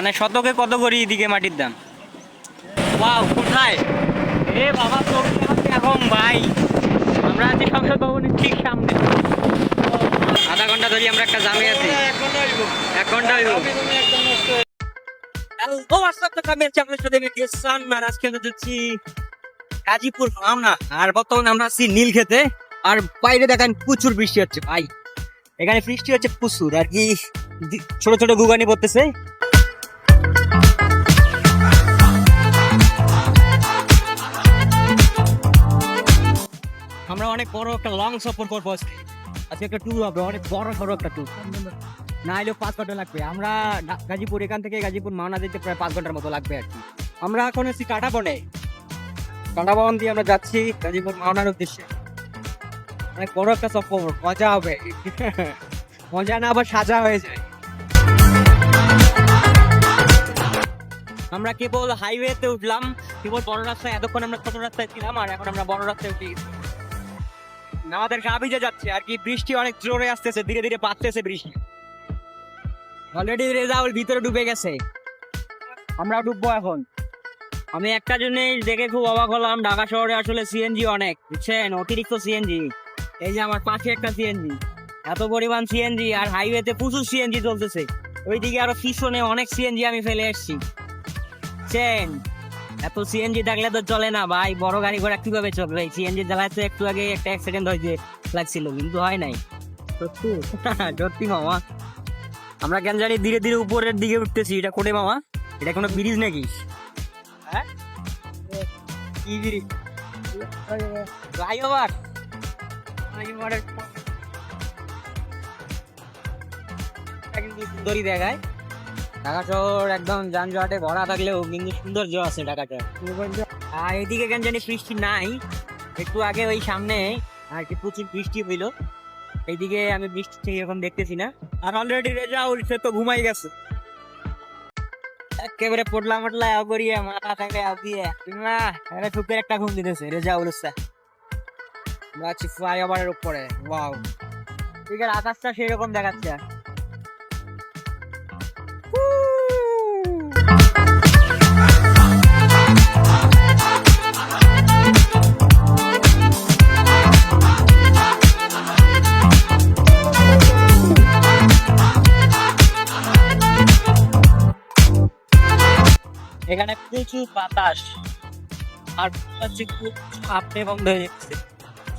মানে শতকে কত করে এদিকে মাটির দাম? ওয়াও, কোথায়? এ বাবা, তো এখন ভাই আমরা আছি সংসদ ভবনের ঠিক সামনে। আধা ঘন্টা ধরে আমরা একটা জামে আছি। 1 ঘন্টা হইব। গাজীপুর রওনা। আর বর্তমানে আমরা আছি নীলক্ষেতে। আর বাইরে দেখেন প্রচুর বৃষ্টি হচ্ছে ভাই। এখানে বৃষ্টি হচ্ছে প্রচুর, আর কি ছোট ছোট গুগানি পড়তেছে। আমরা অনেক বড় একটা লং সফর করবো আজকে। আজকে একটা ট্যুর হবে, অনেক বড় সড়ো একটা ট্যুর। না হলেও 5 ঘন্টা লাগবে। আমরা গাজীপুর, এখান থেকে গাজীপুর মাওনা যেতে প্রায় 5 ঘন্টার মতো লাগবে আর কি। আমরা এখন আছি কাঁটাবনে। কাঁটাবন দিয়ে আমরা যাচ্ছি গাজীপুর মাওনার উদ্দেশ্যে। অনেক বড় একটা সফর, মজা হবে। মজা না আবার সাজা হয়ে যায়। আমরা কেবল হাইওয়েতে উঠলাম, কেবল বড় রাস্তায়। এতক্ষণ আমরা ছোট রাস্তায় ছিলাম, আর এখন আমরা বড় রাস্তায় উঠে গেছি। আমাদের গা ভিজে যাচ্ছে আর কি। বৃষ্টি অনেক জোরে আসতেছে, ধীরে ধীরে বাড়তেছে বৃষ্টি। অলরেডি রেজাউল ভিতরে ডুবে গেছে, আমরা ডুববো এখন। আমি একটা জিনিস দেখে খুব অবাক হলাম, ঢাকা শহরে আসলে সিএনজি অনেক, বুঝছেন, অতিরিক্ত সিএনজি। এই যে আমার পাশে একটা সিএনজি, এত পরিমাণ সিএনজি, আর হাইওয়েতে প্রচুর সিএনজি চলতেছে। ওইদিকে আরো পিছনে অনেক সিএনজি আমি ফেলে এসছি, বুঝছেন। এত সিএনজি থাকলে তো চলে না ভাই, বড় গাড়ি ঘোড়া কিভাবে চলবে? সিএনজি চালাতে একটু আগে একটা অ্যাক্সিডেন্ট হয়েছে লাগছিল, কিন্তু হয় নাই। সত্যি সত্যি মামা। আমরা কেন জানি ধীরে ধীরে উপরের দিকে উঠতেছি। এটা কোটে মামা? এটা কোনো ব্রিজ নাকি? হ্যাঁ, কি ব্রিজ? ফ্লাইওভার। কিন্তু সুন্দরই দেখায়। ঢাকা শহর একদম যানজটে ভরা থাকলেও কিন্তু সৌন্দর্য আছে ঢাকাটা। আর এদিকে কেন জানি বৃষ্টি নাই। একটু আগে ওই সামনে আর কি প্রচুর বৃষ্টি হইলো, এইদিকে আমি বৃষ্টি ঠিক এখন দেখতেছি না। আর অলরেডি রেজাউল সে তো ঘুমাই গেছে। একেবারে পটলা মটলা করিয়ে মাথা থেকে দিয়ে না সুখের একটা ঘুম দিতেছে রেজাউল। ফ্লাইওভারের উপরে, ওয়াও, ঠিক আছে। আকাশটা সেরকম দেখাচ্ছে। এখানে প্রচুর বাতাস, আর খুব আপনি বন্ধ হয়ে যাচ্ছে,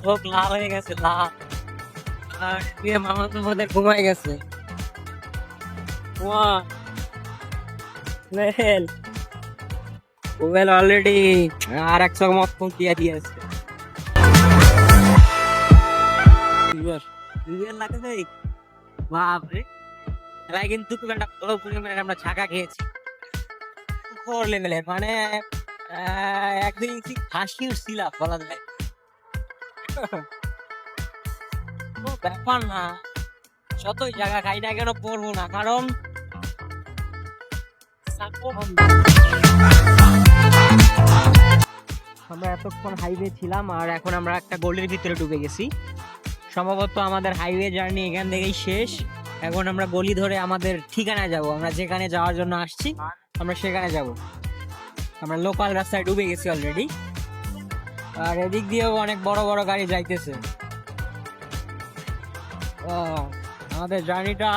চোখ লাল হয়ে গেছে, লাল। আর মানুষের মধ্যে ঘুমাই গেছে। অলরেডি আর 1 চক মত দিয়ে দিয়েছে। বাপরে, কিন্তু খুব একটা ভালো পরিমাণে আমরা ছাকা খেয়েছি লেভেলের। মানে একদিন হাসি উঠছিলাম বলা যায়। ব্যাপার না, যতই জায়গা খাই না কেন পড়বো না, কারণ আমরা এতক্ষণ হাইওয়ে ছিলাম, আর এখন আমরা একটা গলির ভিতরে ঢুকে গেছি। সম্ভবত আমাদের হাইওয়ে জার্নি এখান থেকেই শেষ। এখন আমরা গলি ধরে আমাদের ঠিকানায় যাব। আমরা যেখানে যাওয়ার জন্য আসছি আমরা সেখানে যাব। আমরা লোকাল রাস্তায় ডুবে গেছি অলরেডি, আর এদিক দিয়েও অনেক বড় বড় গাড়ি যাইতেছে। আমাদের জার্নিটা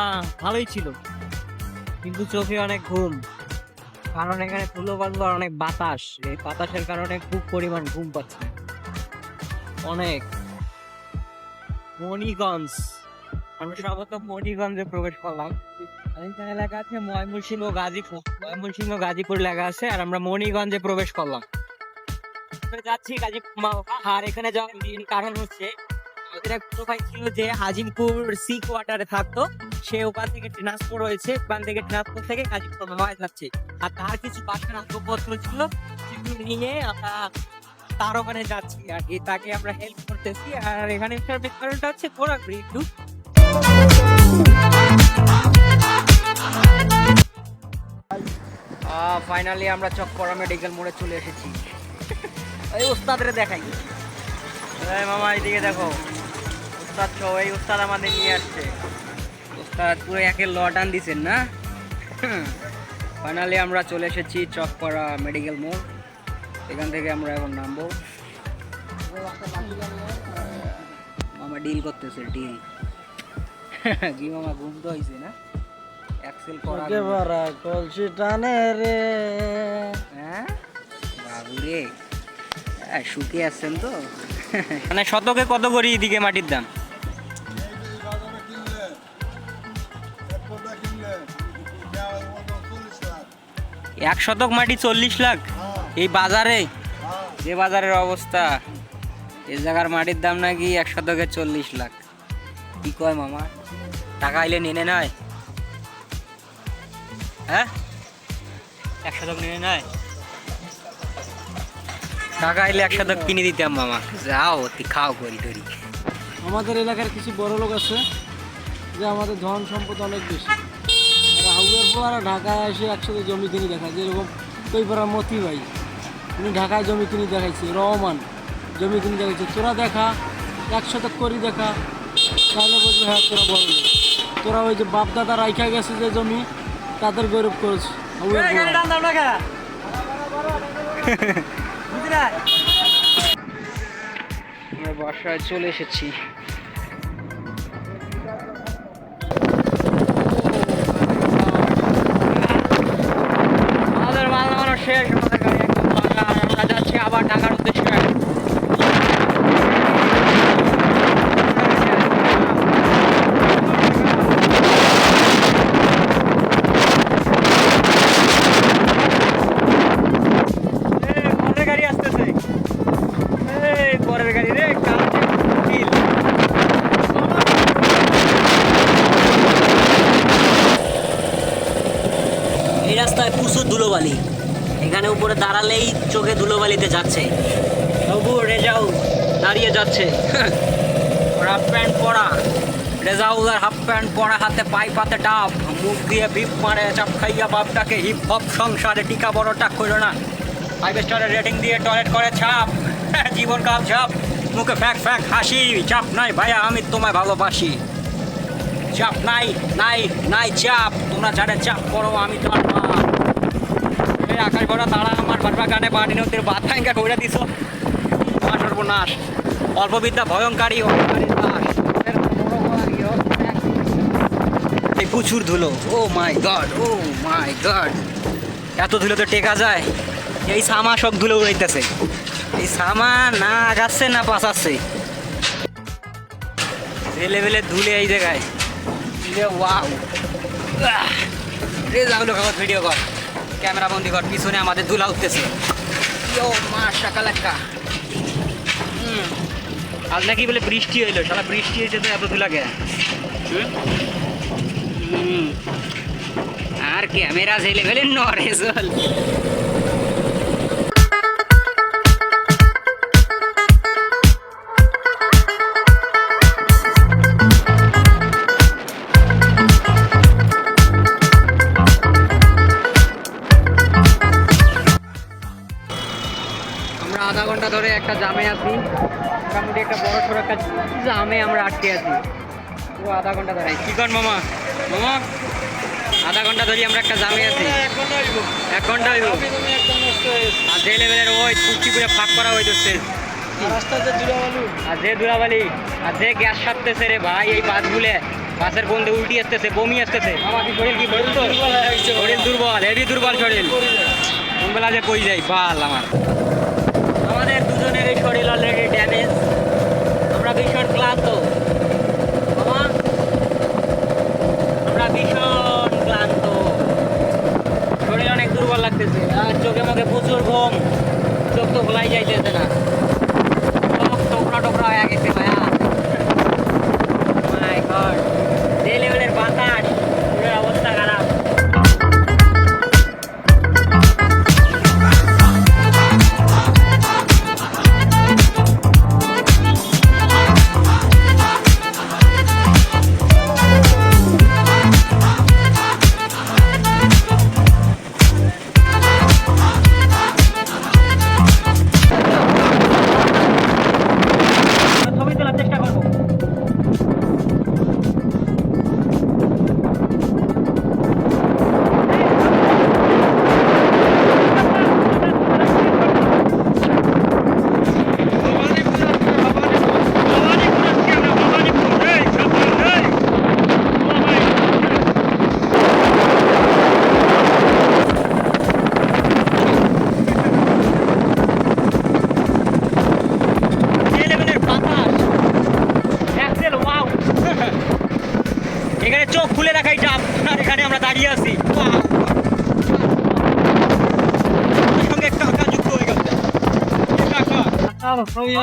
ভালোই ছিল, কিন্তু চোখে অনেক ঘুম, কারণ এখানে ধুলো বালু অনেক বাতাস। এই বাতাসের কারণে খুব পরিমাণ ঘুম পাচ্ছে অনেক। মণিগঞ্জ, আমরা সর্বপ্রথম মণিগঞ্জে প্রবেশ করলাম। এলাকা আছে ময়মনসিংহ গাজীপুর, ময়মনসিংহ গাজীপুর লেখা আছে, আর আমরা মণিগঞ্জে প্রবেশ করলাম। যাচ্ছি গাজীপুর। আর এখানে যাওয়ার কারণ হচ্ছে আমাদের এক ভাই ছিল যে হাজিমপুর সি কোয়ার্টারে থাকতো, সে ওখান থেকে ট্রান্সফার হয়েছে, ওখান থেকে ট্রান্সফার থেকে গাজীপুর মামায় যাচ্ছে। আর তার কিছু বাসার আসবাবপত্র ছিল, সেগুলো নিয়ে আমরা তার ওখানে যাচ্ছি আর কি, তাকে আমরা হেল্প করতেছি। আর এখানে কারণটা হচ্ছে ঘোরাঘুরি একটু। ফাইনালি আমরা চকপড়া মেডিকেল মোড়ে চলে এসেছি। এই ওস্তাদরে দেখাই। মামা এদিকে দেখো, ওস্তাদ সহ এই ওস্তাদ আমাদের নিয়ে আসছে। ওস্তাদ পুরো একের লটান দিচ্ছেন না। ফাইনালি আমরা চলে এসেছি চকপাড়া মেডিকেল মোড়। এখান থেকে আমরা এখন নামবো। মামা ডিল করতেছে, ডিল। কি মামা, ঘুম তো হয়েছে না? এক্সেল করা কলসি টানে রে। হ্যাঁ বাবু রে, শুকিয়ে আসছেন তো। মানে শতকে কত করি এদিকে মাটির দাম? এক শতক মাটি 40 লাখ এই বাজারে? যে বাজারের অবস্থা, এই জায়গার মাটির দাম নাকি 1 শতকে 40 লাখ। কি কয় মামা, টাকা আইলে নিয়ে নেয়? হ্যাঁ 1 শতক নিয়ে নেয়? টাকা আইলে 1 শতক কিনে দিতাম মামা। যাও তুই খাও করি তরি। আমাদের এলাকার কিছু বড় লোক আছে যে আমাদের ধন সম্পদ অনেক বেশি, হাউয়ের পর ঢাকায় এসে একসাথে জমি কিনে দেখায়। যেরকম কৈপাড়ার মতি ভাই, উনি ঢাকায় জমি কিনে দেখাইছে। রহমান জমি কিনে দেখাইছে। তোরা দেখা 1 শতক করি দেখা, তাহলে বলবো হ্যাঁ তোরা বড় লোক। তোরা ওই যে বাপ দাদা রাইখা গেছে যে জমি, তাদের গৌরব করেছে। আমরা বাসায় চলে এসেছি। আমাদের মাল নামানো শেষ, আমাদের গাড়ি একদম ফাঁকা। আমরা যাচ্ছি আবার ঢাকার উদ্দেশ্যে। এই রাস্তায় প্রচুর ধুলোবালি, এখানে উপরে দাঁড়ালেই চোখে ধুলোবালিতে যাচ্ছে। তবু রেজাউ দাঁড়িয়ে যাচ্ছে, হাফ প্যান্ট পরা। রেজাউলের হাফ প্যান্ট পরা, হাতে পাইপ, হাতে ডাব, মুখ দিয়ে বিপ মারে চাপ খাইয়া বাপটাকে হিপ হপ সংসারে টিকা বড়টা করলো না। 5 স্টারের রেটিং দিয়ে টয়লেট করে ছাপ, জীবনকাল ছাপ, মুখে ফ্যাক ফ্যাক হাসি। চাপ নাই ভাইয়া, আমি তোমায় ভালোবাসি। চাপ নাই নাই নাই চাপ, তোমরা যারা চাপ করো আমি তোমার মা। এই আকাশ ভরা তারা আমার বারবার গানে বাড়ি নদীর বাদ ভাঙ্গা করে দিছ। মা সর্বনাশ, অল্পবিদ্যা ভয়ঙ্করী অহংকারী দাস। এই প্রচুর ধুলো, ও মাই গড, ও মাই গড। এত ধুলো তো টেকা যায়? এই সামা সব ধুলো উড়াইতেছে। এই সামা না আগাচ্ছে না পাশাচ্ছে, যে লেভেলে ধুলে এই জায়গায়। ওয়াও, রেজাউল কাগজ ভিডিও কর, ক্যামেরা বন্দি কর, পিছনে আমাদের ধুলা উঠতেছে। ও মা শাকালাক্কা। আজ নাকি বলে বৃষ্টি হইলো, সারা বৃষ্টি হয়েছে তো এত ধুলা কে? আর ক্যামেরা যে লেভেলে নড়ে চল। আধা ঘন্টা ধরে একটা জামে আছি, মোটামুটি একটা বড় সড়ো একটা জামে আমরা আটকে আছি। ও আধা ঘন্টা দাঁড়াই। কি কর মামা? মামা আধা ঘন্টা ধরে আমরা একটা জামে আছি। 1 ঘন্টা হইব। আর যে লেভেলের ওই কুচি করে ফাঁক করা হইতেছে, আর যে ধুলাবালি, আর যে গ্যাস সারতেছে রে ভাই এই বাসগুলো। বাসের বন্ধে উল্টি আসতেছে, বমি আসতেছে। মামা কি শরীর কি বলতো? শরীর দুর্বল, হেভি দুর্বল শরীর। কোন বেলা যে কই যাই বাল আমার। আমাদের দুজনের এই শরীর অলরেডি ড্যামেজ, আমরা ভীষণ ক্লান্ত। আমরা ভীষণ ক্লান্ত, শরীর অনেক দুর্বল লাগতেছে। আর চোখে মুখে প্রচুর ঘুম, চোখ তো খোলাই যাইতেছে না, চোখ টোকরা টোকরা হয়ে গেছে ভাইয়া। মাই গড, যে লেভেলের বাতাস, অবস্থা খারাপ।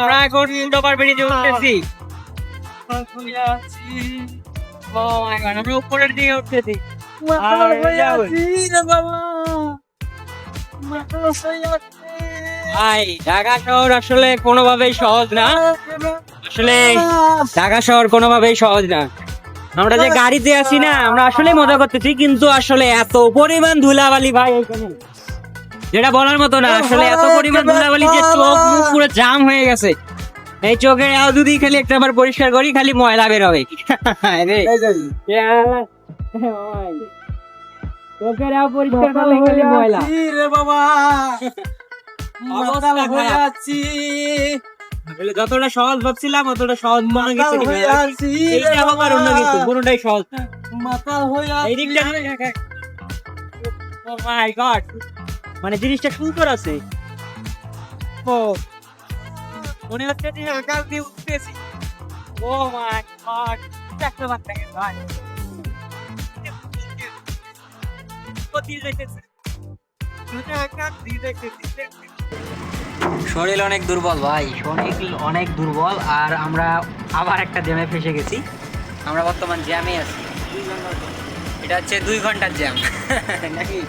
আমরা এখন ডোবার ব্রিজে উঠতেছি। ও মাই গড, আমরা উপরের দিকে উঠতেছি। ভাই ঢাকা শহর আসলে কোনোভাবেই সহজ না, আসলে ঢাকা শহর কোনোভাবেই সহজ না। আমরা যে গাড়িতে আছি না, আমরা আসলে মজা করতেছি, কিন্তু আসলে এত পরিমাণ ধুলাবালি ভাই এখানে, যেটা বলার মতো না। আসলে এত পরিমাণ ধুলাবালি যে চোখ মুখ পুরো জাম হয়ে গেছে। এই চোখের আও যদি খালি একটা বার পরিষ্কার করি, খালি ময়লা বের হবে। চোখের আও পরিষ্কার করলে খালি ময়লা। অবস্থা খারাপ। আসলে যতটা সহজ ভাবছিলাম অতটা সহজ মনে গেছে। এইটা আবার অন্য কিছু, কোনোটাই সহজ না। এই দিকটা ও মাই গড, মানে জিনিসটা সুন্দর আছে। ও মনে হচ্ছে যে আকাশ দিয়ে উঠতেছি। ও মাই গড, দেখতে পাচ্ছেন ভাই, শরীর অনেক দুর্বল ভাই, শরীর অনেক দুর্বল। আর আমরা আবার একটা জ্যামে ফেসে গেছি। আমরা বর্তমান জ্যামে আছি। এটা হচ্ছে 2 ঘন্টার জ্যাম নাকি?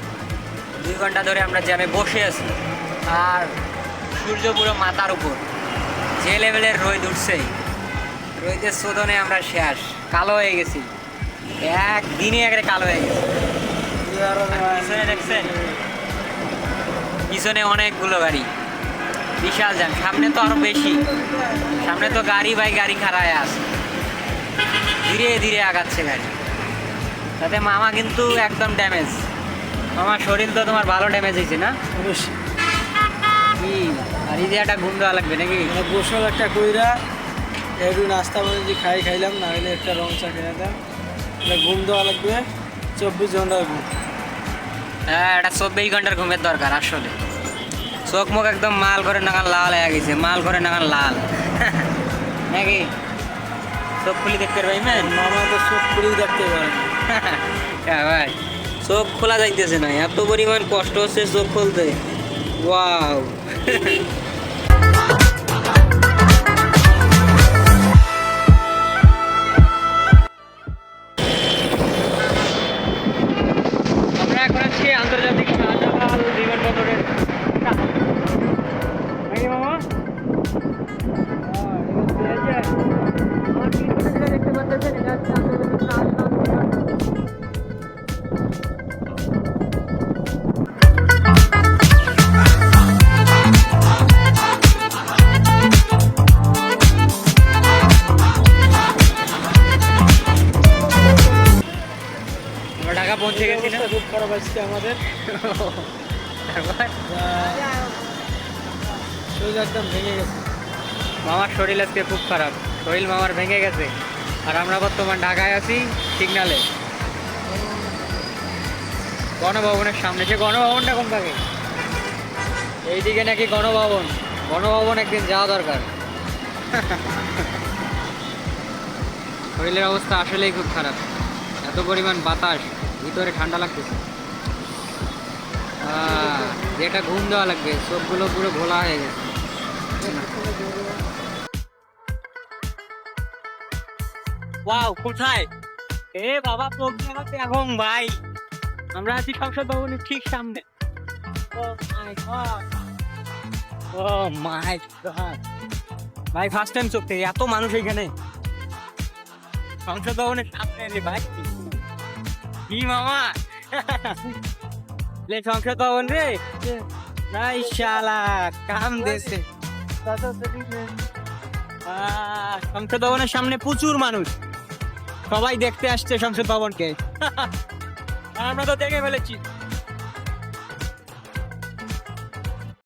2 ঘন্টা ধরে আমরা জ্যামে বসে আছি। আর সূর্য পুরো মাথার উপর, যে লেভেলের রোদ উঠছে, রোদের শোধনে আমরা শেষ, কালো হয়ে গেছি। একদিনে একেবারে কালো হয়ে গেছি। পিছনে দেখছেন, পিছনে অনেকগুলো গাড়ি, বিশাল জ্যাম। সামনে তো আরো বেশি, সামনে তো গাড়ি বাই গাড়ি খাড়ায় আছে, ধীরে ধীরে আগাচ্ছে গাড়ি। তাতে মামা কিন্তু একদম ড্যামেজ। মামার শরীর তো তোমার ভালো ড্যামেজ হয়েছে না? কি আর এই যে একটা ঘুম দেওয়া লাগবে নাকি? গোসল একটা কইরা একটু নাস্তা বানিয়ে খাইলাম, না হলে একটা রং চা খেয়ে দাম। ঘুম দেওয়া লাগবে 24 ঘন্টার ঘুম। হ্যাঁ, এটা 24 ঘন্টার ঘুমের দরকার। আসলে চোখ মুখ একদম মাল করে নাগান লাল হয়ে গেছে, মাল করে নাগান লাল নাকি? চোখ খুলি দেখতে পারবে মামা তো চোখ খুলেই দেখতে পারে হ্যাঁ ভাই, চোখ খোলা যাইতেছে না, এত পরিমাণ কষ্ট হচ্ছে চোখ খুলতে। ওয়াও আমরা এখন আছি আন্তর্জাতিক শাহজালাল বিমানবন্দরের কাছে। নাকি মামা? দেখতে পাচ্ছেন, এটা হচ্ছে আন্তর্জাতিক শাহজালাল বিমানবন্দর। আমরা ঢাকা পৌঁছে গেছি না? খুব খারাপ আসছে আমাদের, শরীর একদম ভেঙে গেছে। মামার শরীর আজকে খুব খারাপ, শরীর মামার ভেঙে গেছে। আর আমরা বর্তমান ঢাকায় আছি সিগনালে, গণভবনের সামনে। যে গণভবনটা কোন থাকে? এইদিকে নাকি গণভবন। গণভবন একদিন যাওয়া দরকার। শরীরের অবস্থা আসলেই খুব খারাপ, এত পরিমাণ বাতাস, ভিতরে ঠান্ডা লাগতেছে। যেটা ঘুম দেওয়া লাগবে, চোখগুলো পুরো ঘোলা হয়ে গেছে। ওয়াও, কোথায়? এ বাবা, চোখ দেখাতে এখন ভাই, আমরা আছি সংসদ ভবনের ঠিক সামনে। ও মাই গড, ও মাই গড ভাই, ফার্স্ট টাইম চোখ থেকে এত মানুষ এখানে সংসদ ভবনের সামনে রে ভাই। কি মামা, লে সংসদ ভবন রে নাই শালা কাম দেশে। সংসদ ভবনের সামনে প্রচুর মানুষ, সবাই দেখতে আসছে সংসদ ভবনকে। আমরা তো দেখে ফেলেছি।